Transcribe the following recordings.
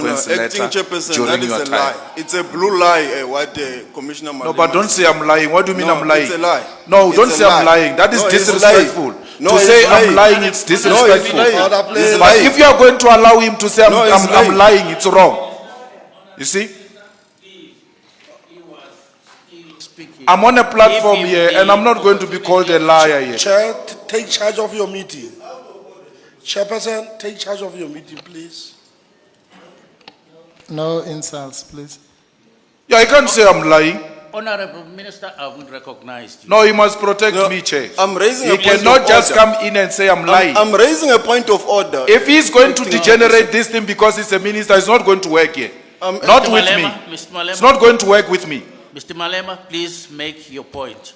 consequence Acting letter Chairperson, during that is your a time. lie. It's a blue lie, what Commissioner No, Malema but don't say I'm lying. What do you mean No, I'm lying? it's a lie. No, It's don't a say I'm lie. lying. That is No, he's disrespectful. lying. No, To he's say I'm lying. lying, it's No, he's disrespectful. lying. Order, please. He's But lying. if you are going to allow him to say No, he's I'm lying, it's wrong. You see? I'm on a platform here and I'm not going to be called a liar here. Chair, take charge of your meeting. Chairperson, take charge of your meeting, please. No insults, please. Yeah, I can't say I'm lying. Honorable Minister, I would recognize you. No, he must protect No, me, Chair. I'm raising He a point cannot of just order. come in and say I'm lying. I'm raising a point of order. If he's going to degenerate this thing because he's a minister, it's not going to work here. Not Mr. with Malema, me. Mr. Malema. It's not going to work with me. Mr. Malema, please make your point.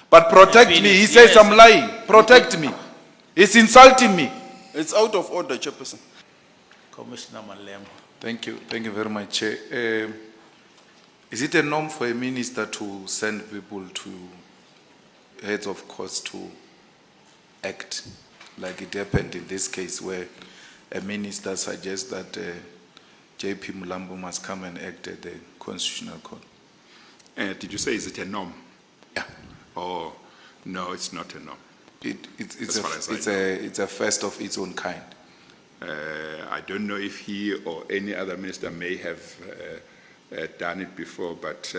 But protect me. He says Yes. I'm lying. Protect me. He's insulting me. It's out of order, Chairperson. Commissioner Malema. Thank you. Thank you very much, Chair. Is it a norm for a minister to send people to heads of courts to act like it happened in this case where a minister suggests that J.P. Mulambo must come and act at the Constitutional Court? Did you say, is it a norm? Yeah. Oh, no, it's not a norm. It's a first of its own kind. I don't know if he or any other minister may have done it before, but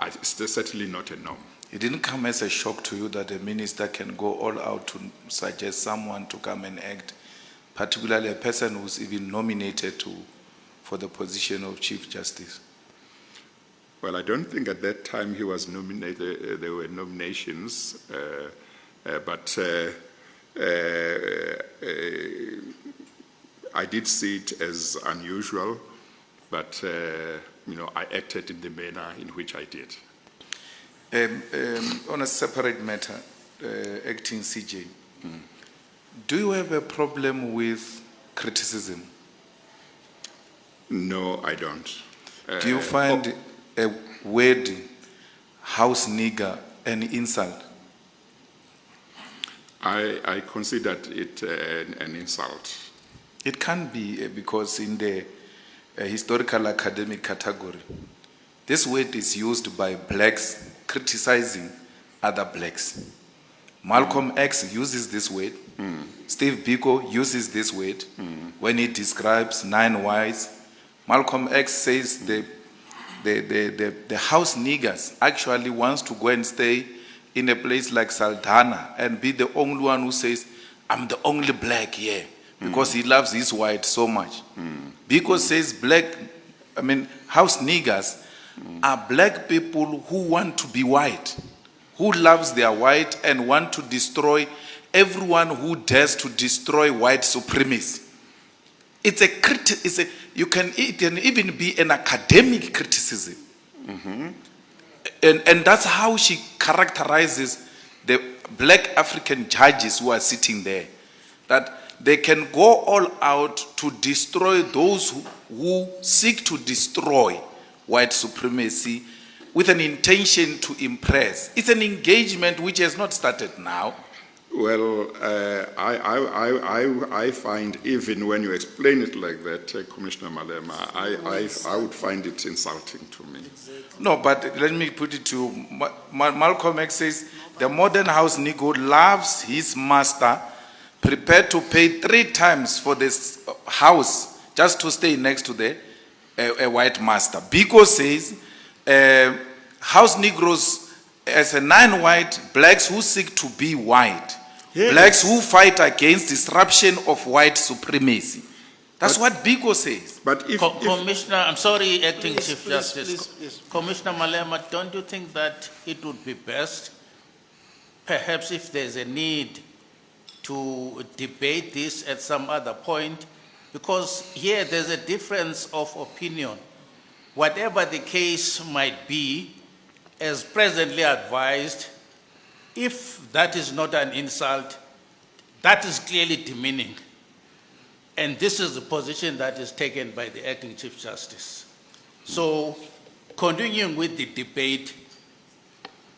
it's certainly not a norm. It didn't come as a shock to you that a minister can go all out to suggest someone to come and act, particularly a person who's even nominated for the position of Chief Justice? Well, I don't think at that time he was nominated. There were nominations, but I did see it as unusual, but I acted in the manner in which I did. On a separate matter, acting CJ, do you have a problem with criticism? No, I don't. Do you find a word, house nigger, an insult? I considered it an insult. It can be because in the historical academic category, this word is used by blacks criticizing other blacks. Malcolm X uses this word. Steve Biko uses this word when he describes 9 whites. Malcolm X says the house niggers actually wants to go and stay in a place like Saldanha and be the only one who says, I'm the only black here, because he loves his white so much. Biko says house niggers are black people who want to be white, who loves their white and want to destroy everyone who dares to destroy white supremacy. It can even be an academic criticism. And that's how she characterizes the black African judges who are sitting there. That they can go all out to destroy those who seek to destroy white supremacy with an intention to impress. It's an engagement which has not started now. Well, I find, even when you explain it like that, Commissioner Malema, I would find it insulting to me. No, but let me put it to you. Malcolm X says, the modern house Negro loves his master, prepared to pay 3 times for this house just to stay next to a white master. Biko says, house Negroes as a 9 white, blacks who seek to be white. Yes. Blacks who fight against disruption of white supremacy. That's what Biko says. But Commissioner, I'm sorry, Acting Chief please, Justice. please. Commissioner Malema, don't you think that it would be best, perhaps if there's a need to debate this at some other point, because here there's a difference of opinion. Whatever the case might be, as presently advised, if that is not an insult, that is clearly demeaning. And this is the position that is taken by the Acting Chief Justice. So, continuing with the debate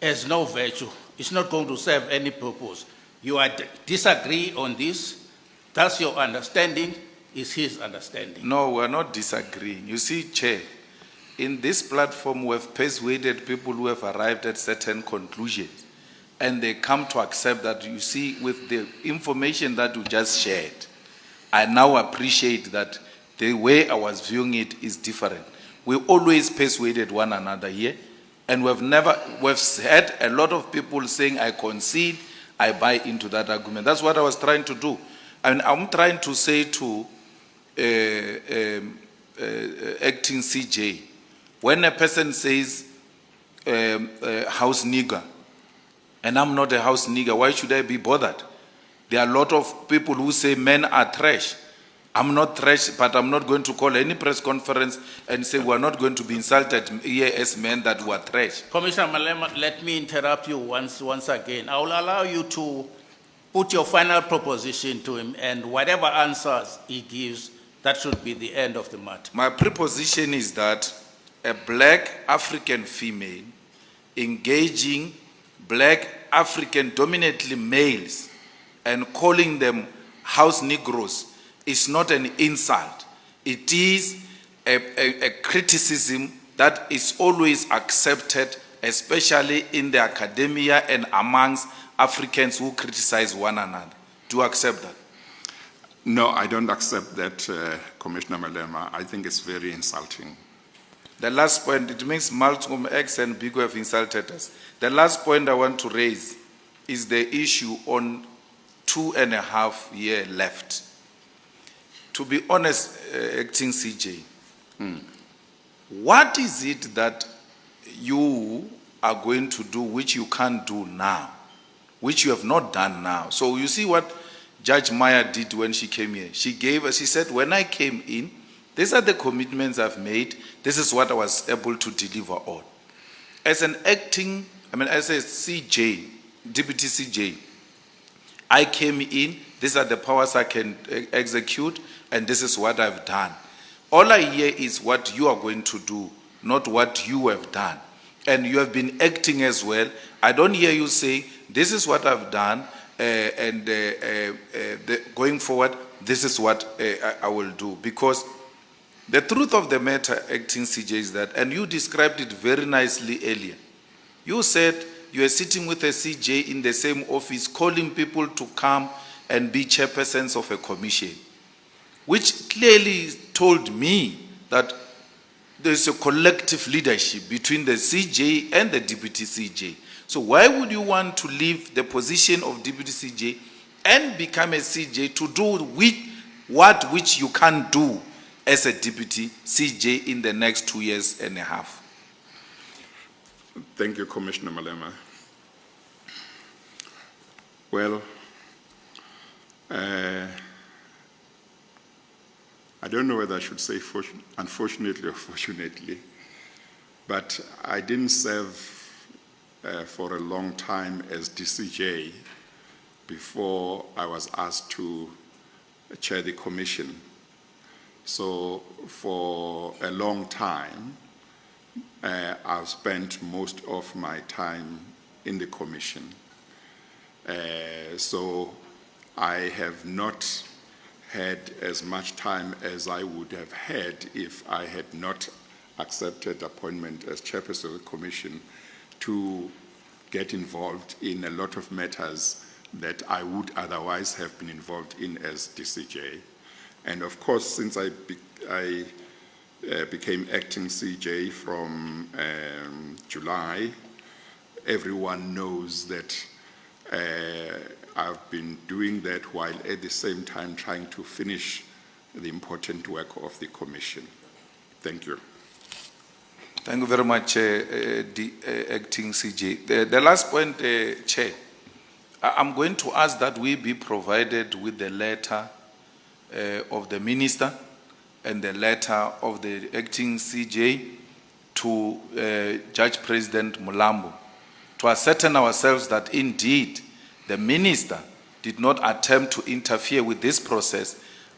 has no virtue. It's not going to serve any purpose. You disagree on this, that's your understanding, is his understanding. No, we're not disagreeing. You see, Chair, in this platform, we have persuaded people who have arrived at certain conclusions, and they come to accept that, you see, with the information that you just shared, I now appreciate that the way I was viewing it is different. We always persuaded one another here, and we've had a lot of people saying, I concede, I buy into that argument. That's what I was trying to do. And I'm trying to say to acting CJ, when a person says house nigger, and I'm not a house nigger, why should I be bothered? There are a lot of people who say men are trash. I'm not trash, but I'm not going to call any press conference and say we're not going to be insulted here as men that were trash. Commissioner Malema, let me interrupt you once again. I will allow you to put your final proposition to him, and whatever answers he gives, that should be the end of the matter. My preposition is that a black African female engaging black African dominantly males and calling them house Negroes is not an insult. It is a criticism that is always accepted, especially in the academia and amongst Africans who criticize one another. Do you accept that? No, I don't accept that, Commissioner Malema. I think it's very insulting. The last point, it means Malcolm X and Biko have insulted us. The last point I want to raise is the issue on 2.5 years left. To be honest, acting CJ, what is it that you are going to do which you can't do now, which you have not done now? So you see what Judge Maya did when she came here. She said, when I came in, these are the commitments I've made. This is what I was able to deliver on. As an acting, as a CJ, deputy CJ, I came in, these are the powers I can execute, and this is what I've done. All I hear is what you are going to do, not what you have done. And you have been acting as well. I don't hear you say, this is what I've done, going forward, this is what I will do. Because the truth of the matter, acting CJ, is that, and you described it very nicely earlier. You said you are sitting with a CJ in the same office, calling people to come and be chairpersons of a commission, which clearly told me that there's a collective leadership between the CJ and the deputy CJ. So why would you want to leave the position of deputy CJ and become a CJ to do which you can't do as a deputy CJ in the next 2.5 years? Thank you, Commissioner Malema. Well, I don't know whether I should say unfortunately or fortunately, but I didn't serve for a long time as DCJ before I was asked to chair the commission. So for a long time, I've spent most of my time in the commission. So I have not had as much time as I would have had if I had not accepted appointment as chairperson of the commission to get involved in a lot of matters that I would otherwise have been involved in as DCJ. And of course, since I became acting CJ from July, everyone knows that I've been doing that while at the same time trying to finish the important work of the commission. Thank you. Thank you very much, acting CJ. The last point, Chair, I'm going to ask that we be provided with the letter of the minister and the letter of the acting CJ to Judge President Mulambo to ascertain ourselves that indeed the minister did not attempt to interfere with this process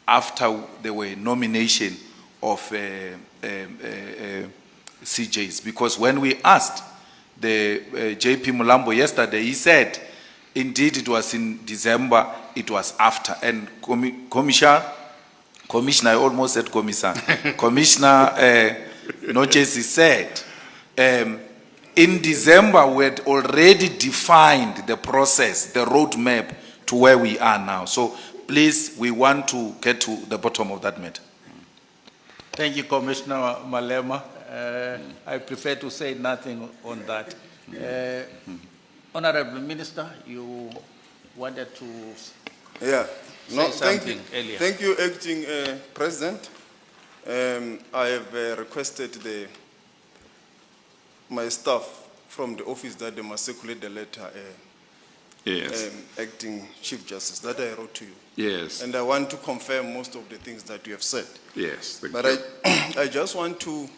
after there were nomination of CJs. Because when we asked the JP Mulambo yesterday, he said, indeed it was in December, it was after. And Commissioner Commissioner, I almost said Commissar. Commissioner Nochesi said, in December, we had already defined the process, the roadmap to where we are now. So please, we want to get to the bottom of that matter. Thank you, Commissioner Malema. I prefer to say nothing on that. Honorable Minister, you wanted to Yeah. No, say thank you. something earlier. Thank you, Acting President. I have requested my staff from the office that they must circulate the letter, Yes, Acting Chief Justice, that I wrote to you. yes, And I want to confirm most of the things that you have said. yes, thank But you. I just want to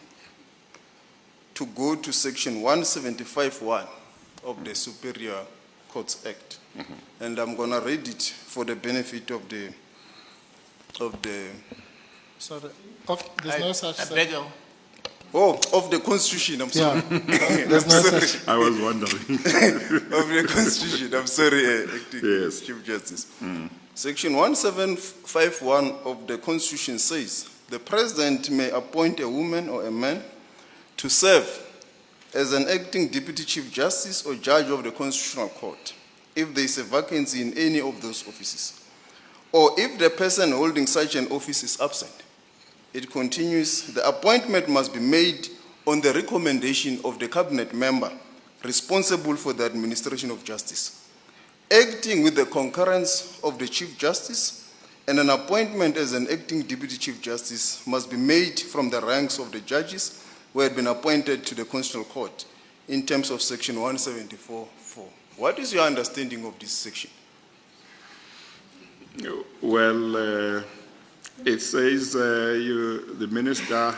go to section 175(1) of the Superior Courts Act. And I'm gonna read it for the benefit of the, Sorry, there's no such I thing. beg you. of the Constitution, I'm sorry. There's no Sorry. such. I was wondering. Of the Constitution, I'm sorry, Acting Yes. Chief Justice. Section 175(1) of the Constitution says, the President may appoint a woman or a man to serve as an acting Deputy Chief Justice or Judge of the Constitutional Court if there is a vacancy in any of those offices, or if the person holding such an office is absent. It continues, the appointment must be made on the recommendation of the cabinet member responsible for the administration of justice, acting with the concurrence of the Chief Justice, and an appointment as an acting Deputy Chief Justice must be made from the ranks of the judges who had been appointed to the Constitutional Court in terms of section 174(4). What is your understanding of this section? Well, it says the minister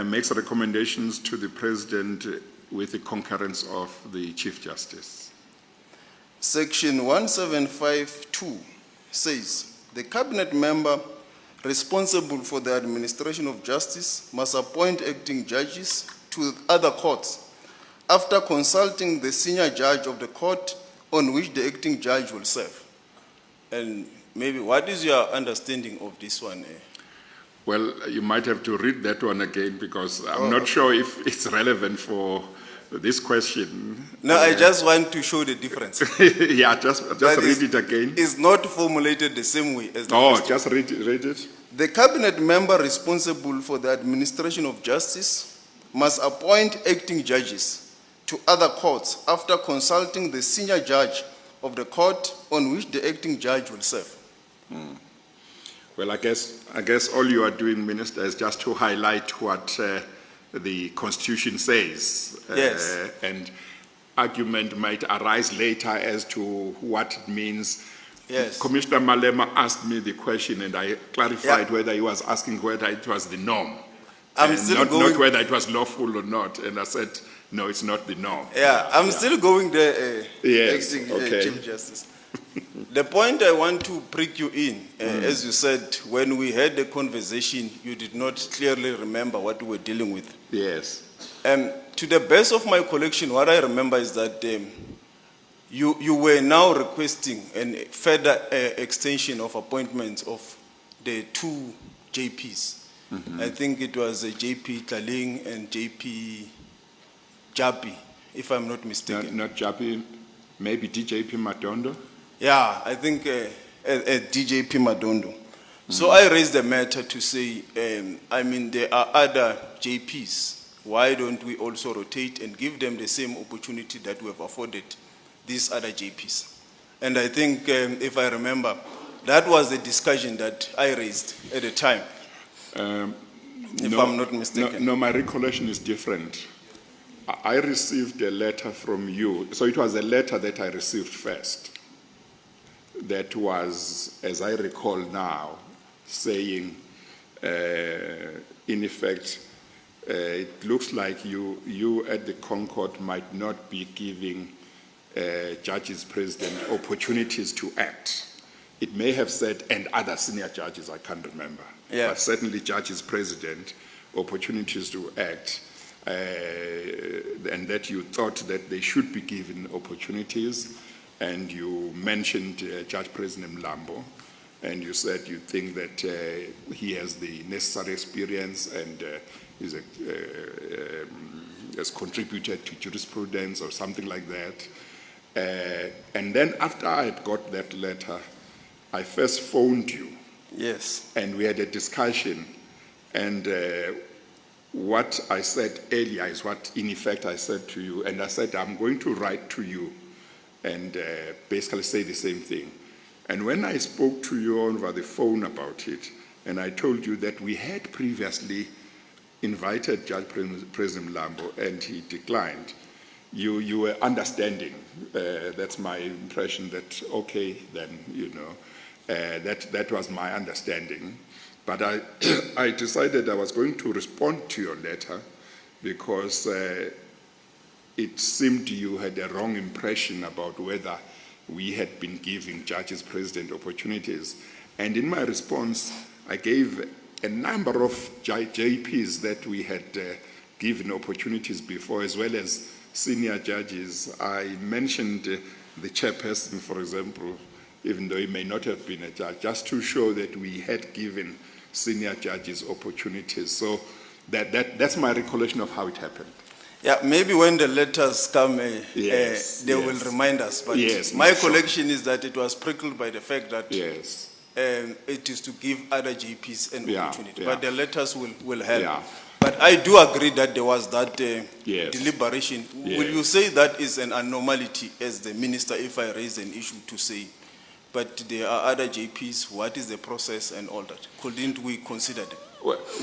makes recommendations to the president with the concurrence of the Chief Justice. Section 175(2) says, the cabinet member responsible for the administration of justice must appoint acting judges to other courts after consulting the senior judge of the court on which the acting judge will serve. And maybe what is your understanding of this one? Well, you might have to read that one again because I'm not sure if it's relevant for this question. No, I just want to show the difference. Yeah, just That read is- it again. It's not formulated the same way as the Oh, first. just read it. The cabinet member responsible for the administration of justice must appoint acting judges to other courts after consulting the senior judge of the court on which the acting judge will serve. Well, I guess all you are doing, Minister, is just to highlight what the Constitution says. Yes. And argument might arise later as to what it means. Yes. Commissioner Malema asked me the question and I clarified Yeah. whether he was asking whether it was the norm. I'm And still not going- whether it was lawful or not. And I said, no, it's not the norm. Yeah, I'm still going there, Yes, acting okay. Chief Justice. The point I want to prick you in, as you said, when we had the conversation, you did not clearly remember what we were dealing with. Yes. To the best of my collection, what I remember is that you were now requesting a further extension of appointments of the two JPs. I think it was JP Tlaling and JP Japi, if I'm not mistaken. Not Japi, maybe DJP Madondo. Yeah, I think DJP Madondo. So I raised the matter to say, there are other JPs. Why don't we also rotate and give them the same opportunity that we have afforded these other JPs? And I think, if I remember, that was the discussion that I raised at the time, if I'm not mistaken. No, my recollection is different. I received a letter from you. So it was a letter that I received first. That was, as I recall now, saying, in effect, it looks like you at the Concord might not be giving judges president opportunities to act. It may have said, and other senior judges, I can't remember. Yeah. But certainly judges president, opportunities to act, and that you thought that they should be given opportunities. And you mentioned Judge President Mlambo, and you said you think that he has the necessary experience and has contributed to jurisprudence or something like that. And then after I had got that letter, I first phoned you Yes. and we had a discussion. And what I said earlier is what, in effect, I said to you. And I said, I'm going to write to you and basically say the same thing. And when I spoke to you over the phone about it, and I told you that we had previously invited Judge President Lambo and he declined, you were understanding. That's my impression that, okay, then, that was my understanding. But I decided I was going to respond to your letter because it seemed you had a wrong impression about whether we had been giving judges president opportunities. And in my response, I gave a number of JPs that we had given opportunities before, as well as senior judges. I mentioned the chairperson, for example, even though he may not have been a judge, just to show that we had given senior judges opportunities. So that's my recollection of how it happened. Yeah, maybe when the letters come, Yes, they yes. will remind us. But Yes, my sure. collection is that it was prickled by the fact that Yes. it is to give other GPs an Yeah, opportunity. yeah. But the letters will help. Yeah. But I do agree that there was that Yes. deliberation. Yes. Will you say that is an anomaly as the minister if I raise an issue to say, but there are other JPs, what is the process and all that? Couldn't we consider them?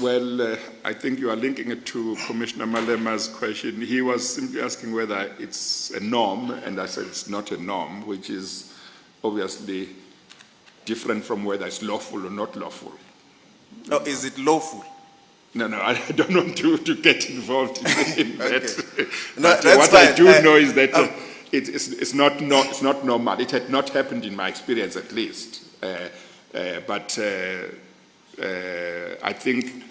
Well, I think you are linking it to Commissioner Malema's question. He was simply asking whether it's a norm, and I said it's not a norm, which is obviously different from whether it's lawful or not lawful. Now, is it lawful? No, I don't want to get involved in that. Okay. No, But that's what I fine. do know is that it's not normal. It had not happened in my experience, at least. But I think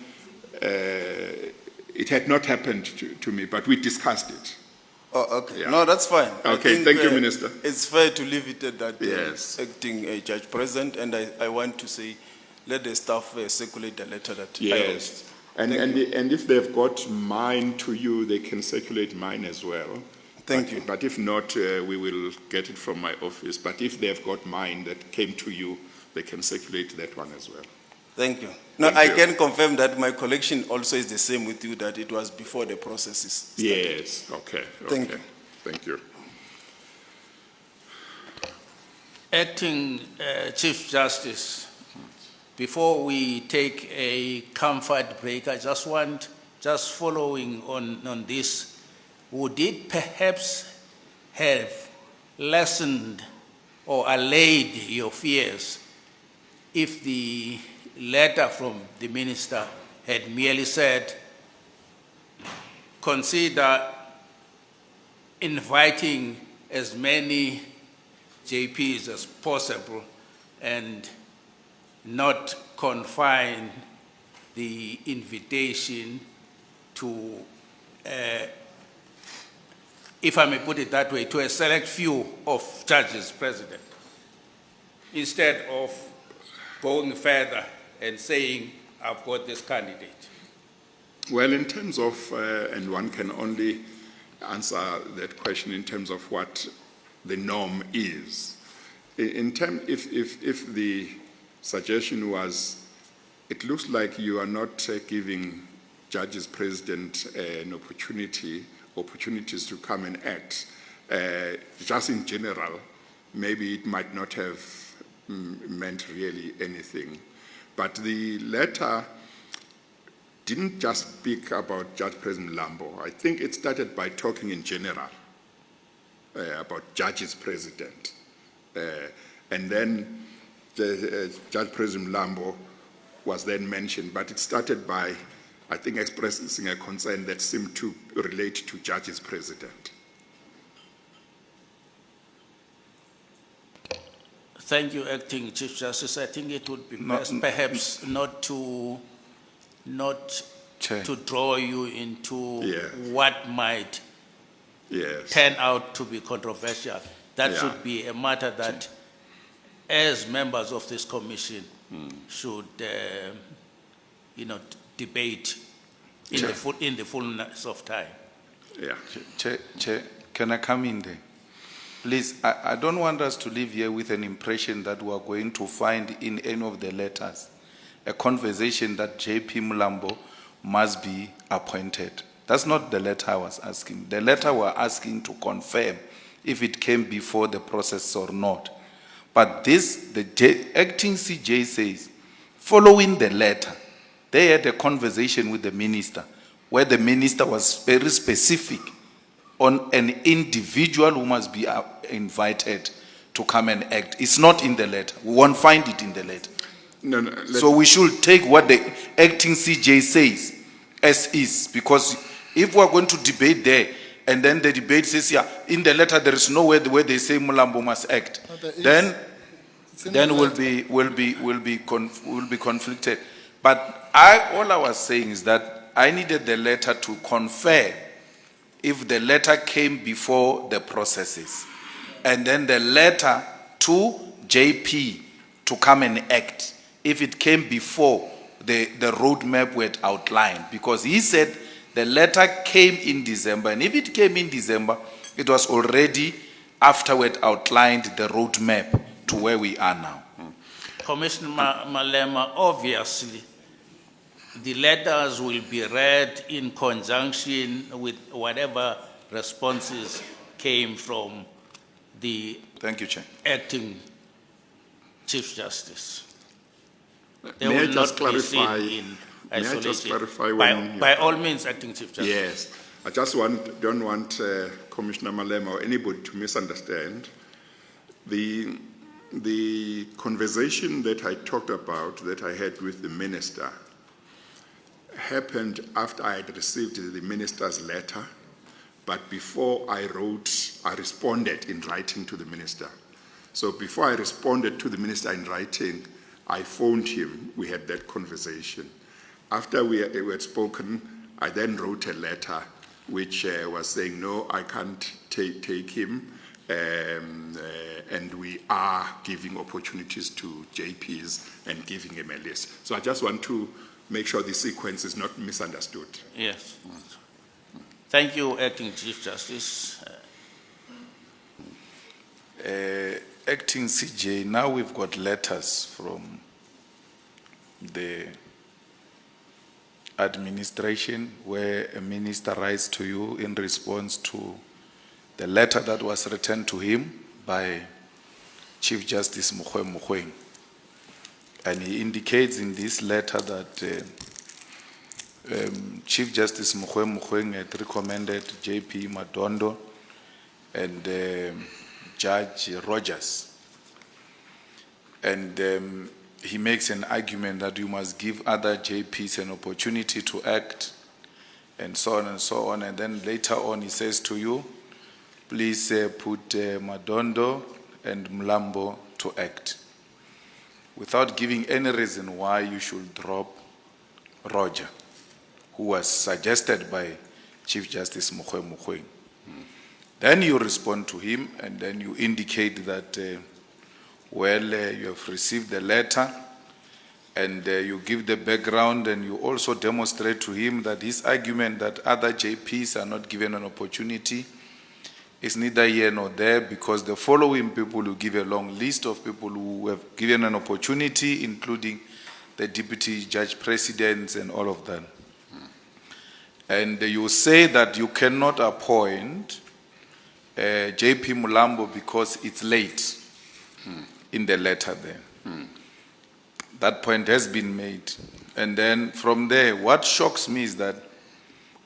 it had not happened to me, but we discussed it. Oh, okay. Yeah. No, that's fine. I Okay, think, thank you, Minister. It's fair to leave it at that. Yes. Acting Judge President, and I want to say, let the staff circulate the letter that I Yes. And if they've got mine to you, they can circulate mine as well. Thank you. But if not, we will get it from my office. But if they've got mine that came to you, they can circulate that one as well. Thank you. No, Thank I you. can confirm that my collection also is the same with you, that it was before the processes. Yes, okay. Thank okay. you. Thank you. Acting Chief Justice, before we take a comfort break, I just following on this, would it perhaps have lessened or allayed your fears if the letter from the minister had merely said, consider inviting as many JPs as possible and not confine the invitation to, if I may put it that way, to a select few of judges, President, instead of going further and saying, I've got this candidate? Well, in terms of, and one can only answer that question in terms of what the norm is. If the suggestion was, it looks like you are not giving judges president an opportunities to come and act, just in general, maybe it might not have meant really anything. But the letter didn't just speak about Judge President Lambo. I think it started by talking in general about judges president. And then Judge President Lambo was then mentioned, but it started by, I think, expressing a concern that seemed to relate to judges president. Thank you, Acting Chief Justice. I think it would be best perhaps not to Chair. draw you into Yeah. what might Yes. turn out to be controversial. That Yeah. should be a matter that as members of this commission, should, debate in the fullness of time. Yeah. Chair, can I come in there? Please, I don't want us to leave here with an impression that we are going to find in any of the letters a conversation that JP Mulambo must be appointed. That's not the letter I was asking. The letter we're asking to confirm if it came before the process or not. But this, acting CJ says, following the letter, they had a conversation with the minister where the minister was very specific on an individual who must be invited to come and act. It's not in the letter. We won't find it in the letter. No, So we should take what the acting CJ says as is, because if we're going to debate there, and then the debate says, yeah, in the letter there is nowhere where they say Mulambo must act, No, there is. then It's in the letter. we'll be conflicted. But all I was saying is that I needed the letter to confirm if the letter came before the processes, and then the letter to JP to come and act, if it came before the roadmap we had outlined, because he said the letter came in December, and if it came in December, it was already after we had outlined the roadmap to where we are now. Commissioner Malema, obviously, the letters will be read in conjunction with whatever responses came from the Thank you, Chair. acting Chief Justice. They May I will just not be seen clarify? in May I just isolation. clarify By, when you- by all means, acting Chief Justice. Yes. I just don't want Commissioner Malema or anybody to misunderstand. The conversation that I talked about, that I had with the minister, happened after I had received the minister's letter, but before I responded in writing to the minister. So before I responded to the minister in writing, I phoned him. We had that conversation. After we had spoken, I then wrote a letter which was saying, no, I can't take him, and we are giving opportunities to JPs and giving him a list. So I just want to make sure the sequence is not misunderstood. Yes. Thank you, acting Chief Justice. Acting CJ, now we've got letters from the administration where a minister writes to you in response to the letter that was written to him by Chief Justice Mogoeng. And he indicates in this letter that Chief Justice Mogoeng had recommended JP Madondo and Judge Rogers. And he makes an argument that you must give other JPs an opportunity to act, and so on and so on. And then later on he says to you, please put Madondo and Mlambo to act, without giving any reason why you should drop Roger, who was suggested by Chief Justice Mogoeng. Then you respond to him, and then you indicate that, you have received the letter, and you give the background, and you also demonstrate to him that his argument that other JPs are not given an opportunity is neither here nor there, because the following people will give a long list of people who have given an opportunity, including the deputy judge presidents and all of them. And you say that you cannot appoint JP Mulambo because it's late in the letter there. That point has been made. And then from there, what shocks me is that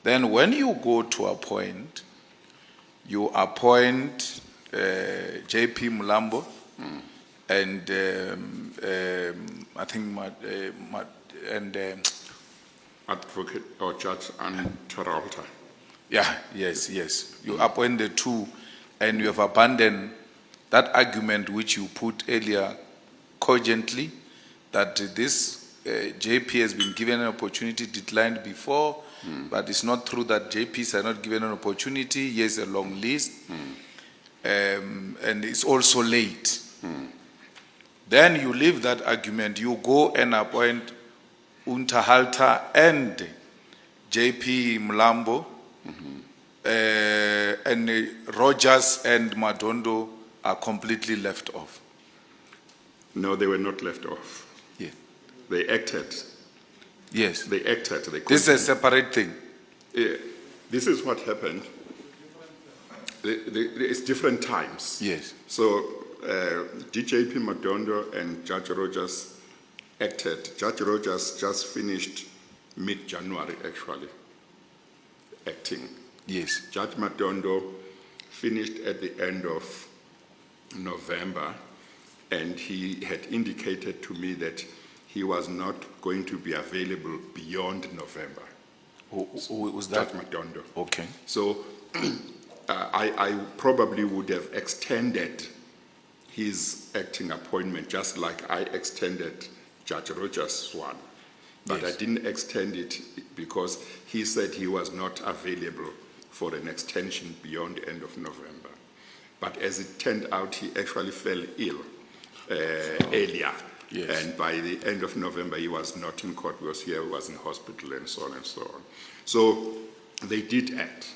then when you go to appoint, you appoint JP Mulambo and I think Advocate or Judge Ann Terralta. yeah, yes. You appoint the two, and you have abandoned that argument which you put earlier cogently, that this JP has been given an opportunity, declined before, but it's not true that JPs are not given an opportunity. Here's a long list, and it's also late. Then you leave that argument, you go and appoint Unterhalter and JP Mlambo, and Rogers and Madondo are completely left off. No, they were not left off. Yeah. They acted. Yes. They acted. They This is a separate thing. Yeah, this is what happened. It's different times. Yes. So DJP Madondo and Judge Rogers acted. Judge Rogers just finished mid-January, actually, acting. Yes. Judge Madondo finished at the end of November, and he had indicated to me that he was not going to be available beyond November. Who was that? Judge Madondo. Okay. So I probably would have extended his acting appointment just like I extended Judge Rogers' one. But Yes. I didn't extend it because he said he was not available for an extension beyond the end of November. But as it turned out, he actually fell ill earlier. Yes. And by the end of November, he was not in court because he was in hospital and so on and so on. So they did act.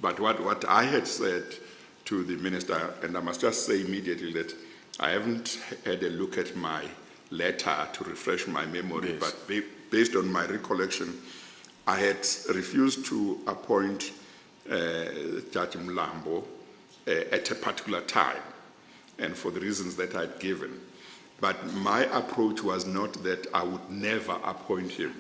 But what I had said to the minister, and I must just say immediately that I haven't had a look at my letter to refresh my memory, Yes. but based on my recollection, I had refused to appoint Judge Mlambo at a particular time, and for the reasons that I'd given. But my approach was not that I would never appoint him.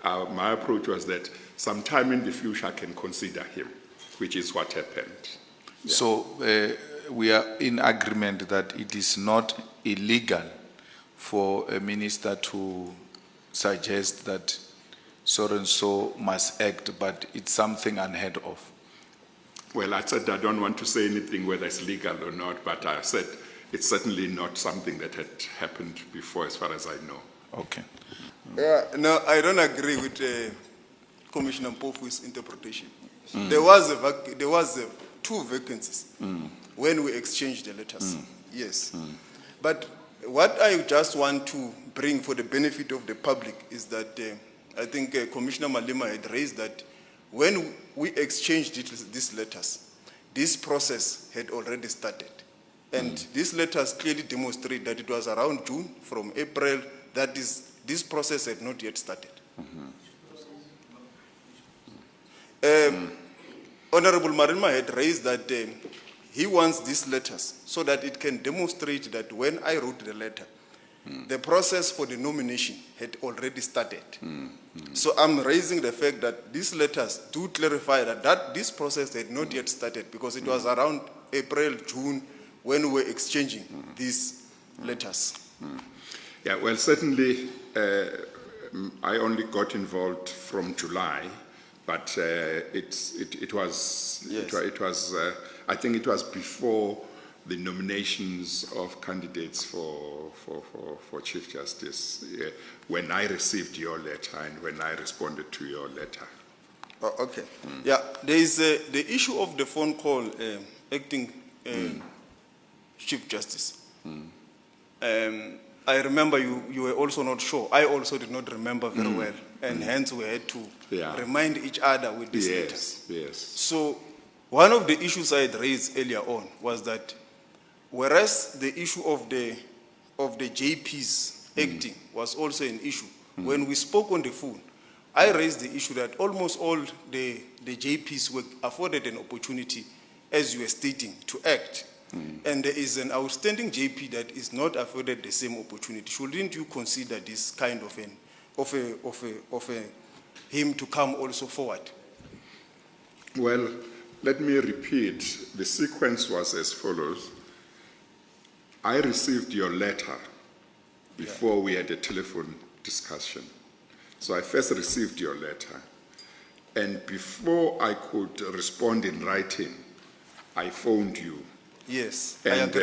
My approach was that sometime in the future I can consider him, which is what happened. So we are in agreement that it is not illegal for a minister to suggest that so-and-so must act, but it's something unheard of. Well, I said I don't want to say anything whether it's legal or not, but I said it's certainly not something that had happened before as far as I know. Okay. No, I don't agree with Commissioner Mpofu's interpretation. There was two vacancies when we exchanged the letters. Yes. But what I just want to bring for the benefit of the public is that I think Commissioner Malema had raised that when we exchanged these letters, this process had already started. And these letters clearly demonstrate that it was around June, from April, that this process had not yet started. Honorable Malema had raised that he wants these letters so that it can demonstrate that when I wrote the letter, the process for the nomination had already started. So I'm raising the fact that these letters do clarify that this process had not yet started because it was around April, June, when we were exchanging these letters. Yeah, well, certainly I only got involved from July, but it was, Yes. I think it was before the nominations of candidates for Chief Justice, when I received your letter and when I responded to your letter. Oh, okay. Yeah, there is the issue of the phone call acting Chief Justice. I remember you were also not sure. I also did not remember very well, and hence we had to remind each other with these letters. Yes. So one of the issues I had raised earlier on was that whereas the issue of the JPs acting was also an issue, when we spoke on the phone, I raised the issue that almost all the JPs were afforded an opportunity, as you were stating, to act. And there is an outstanding JP that is not afforded the same opportunity. Shouldn't you consider this kind of him to come also forward? Well, let me repeat. The sequence was as follows. I received your letter before we had a telephone discussion. So I first received your letter. And before I could respond in writing, I phoned you. Yes, And, I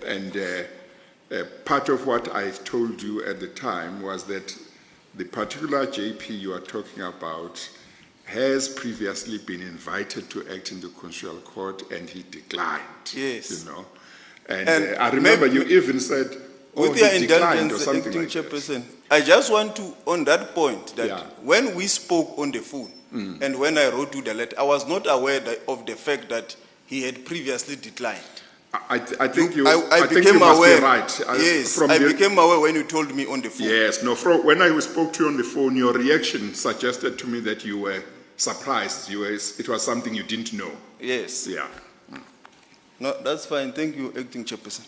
agree. Part of what I told you at the time was that the particular JP you are talking about has previously been invited to act in the Constitutional Court and he declined. Yes. You know. And And I remember maybe- you even said, Or With your he declined or indulgence, something acting like that. chairperson, I just want to, on that point, that Yeah. when we spoke on the phone, and when I wrote you the letter, I was not aware of the fact that he had previously declined. I think you, I think became you must aware. be right. Yes, From I the- became aware when you told me on the phone. Yes, no, when I spoke to you on the phone, your reaction suggested to me that you were surprised. It was something you didn't know. Yes. Yeah. No, that's fine. Thank you, acting chairperson.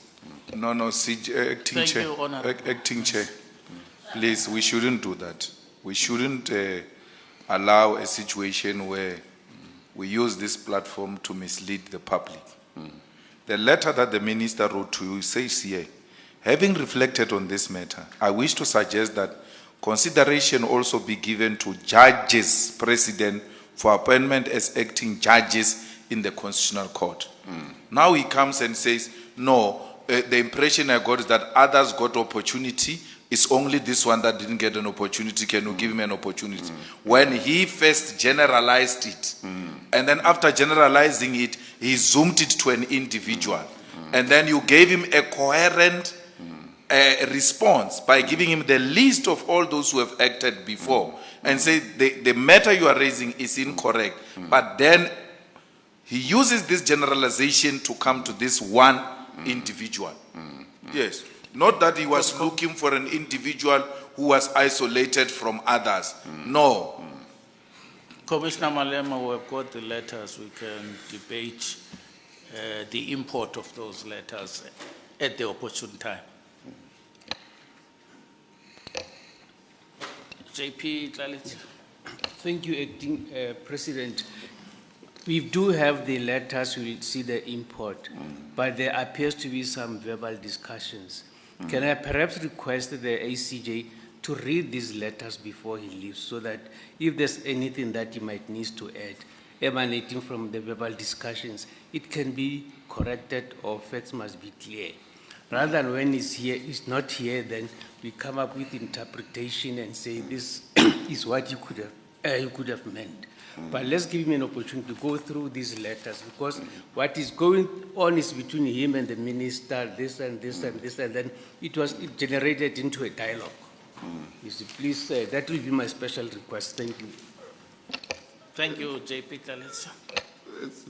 No, CJ, acting Thank chair. you, Honourable. Acting chair. Please, we shouldn't do that. We shouldn't allow a situation where we use this platform to mislead the public. The letter that the minister wrote to you says here, having reflected on this matter, I wish to suggest that consideration also be given to judges, President, for appointment as acting judges in the Constitutional Court. Now he comes and says, no, the impression I got is that others got opportunity. It's only this one that didn't get an opportunity. Can you give him an opportunity? When he first generalized it, and then after generalizing it, he zoomed it to an individual. And then you gave him a coherent response by giving him the list of all those who have acted before and say the matter you are raising is incorrect. But then he uses this generalization to come to this one individual. Yes. Not that he was looking for an individual who was isolated from others. No. Commissioner Malema, we've got the letters. We can debate the import of those letters at the opportune time. JP Tlalit. Thank you, Acting President. We do have the letters, we will see the import, but there appears to be some verbal discussions. Can I perhaps request the ACJ to read these letters before he leaves, so that if there's anything that he might need to add, emanating from the verbal discussions, it can be corrected or facts must be clear. Rather than when he's here, he's not here, then we come up with interpretation and say this is what you could have meant. But let's give him an opportunity to go through these letters, because what is going on is between him and the minister, this and this and this, and then it generated into a dialogue. You see, please, that will be my special request. Thank you. Thank you, JP Tlalit.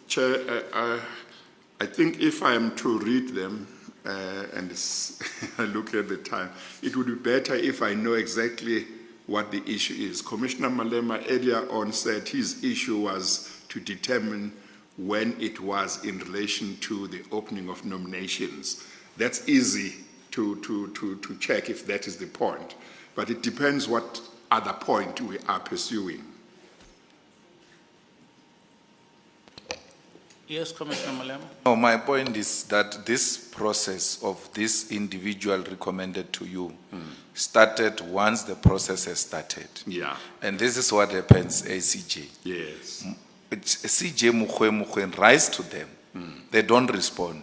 Chair, I think if I am to read them and I look at the time, it would be better if I know exactly what the issue is. Commissioner Malema earlier on said his issue was to determine when it was in relation to the opening of nominations. That's easy to check if that is the point, but it depends what other point we are pursuing. Yes, Commissioner Malema. No, my point is that this process of this individual recommended to you started once the process has started. Yeah. And this is what happens, ACJ. Yes. CJ Mukwe writes to them. They don't respond.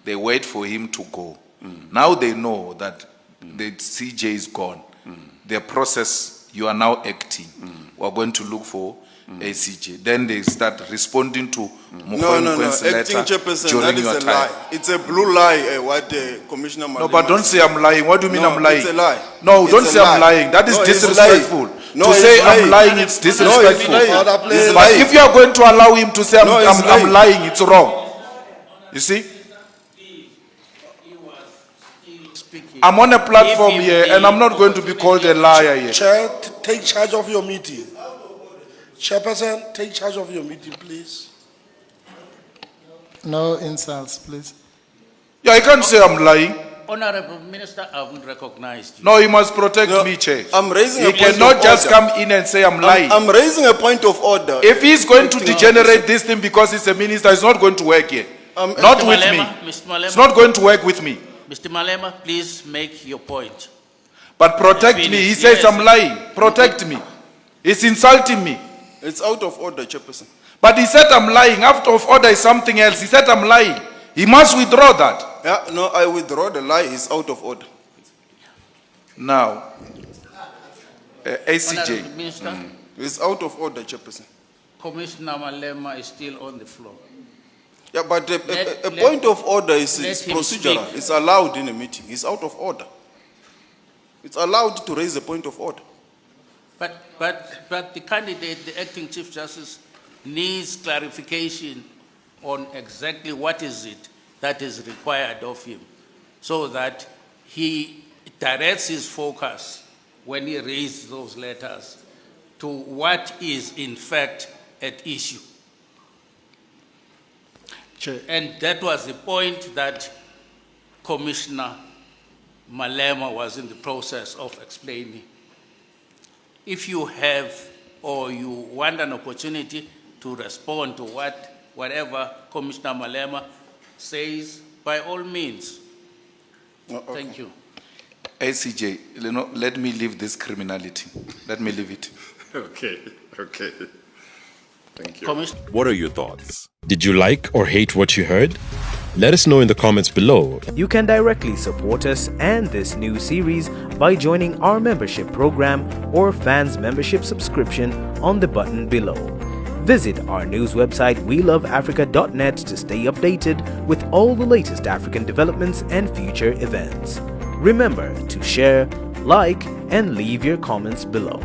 They wait for him to go. Now they know that the CJ is gone. The process, you are now acting. We're going to look for ACJ. Then they start responding to Mukwe's letter Acting chairperson, during that is your a time. lie. It's a blue lie, what Commissioner Malema No, but don't say I'm lying. What do you mean No, I'm lying? it's a lie. No, It's don't a say lie. I'm lying. That is No, it's disrespectful. lying. No, To it's say I'm lying. lying, it's No, it's disrespectful. lying. Order, please. It's But lying. if you are going to allow him to say No, it's I'm lying, it's wrong. You see? Speaking. I'm on a platform If here the and I'm not going to be called a liar here. Chair, take charge of your meeting. Chairperson, take charge of your meeting, please. No insults, please. Yeah, I can't say I'm lying. Honorable Minister, I haven't recognized you. No, he must protect No, me, Chair. I'm raising He a point cannot of just order. come in and say I'm lying. I'm raising a point of order. If he's going to degenerate this thing because he's a minister, it's not going to work here. Not Mr. with Malema, me. Mr. Malema. It's not going to work with me. Mr. Malema, please make your point. But protect me. He says Yes. I'm lying. Protect me. He's insulting me. It's out of order, chairperson. But he said I'm lying. Out of order is something else. He said I'm lying. He must withdraw that. Yeah, no, I withdraw the lie. It's out of order. Now, Honorable ACJ. Minister, It's out of order, chairperson. Commissioner Malema is still on the floor. Yeah, but Let- a let- point of order is let him procedural. speak. It's allowed in a meeting. It's out of order. It's allowed to raise a point of order. But the candidate, the acting Chief Justice, needs clarification on exactly what is it that is required of him, so that he directs his focus when he reads those letters to what is in fact at issue. Chair. And that was the point that Commissioner Malema was in the process of explaining. If you have or you want an opportunity to respond to whatever Commissioner Malema says, by all means. Thank you. ACJ, let me leave this criminality. Let me leave it. Okay, okay. Thank you. Commissioner. What are your thoughts? Did you like or hate what you heard? Let us know in the comments below. You can directly support us and this new series by joining our membership program or fans membership subscription on the button below. Visit our news website weloveafrica.net to stay updated with all the latest African developments and future events. Remember to share, like, and leave your comments below.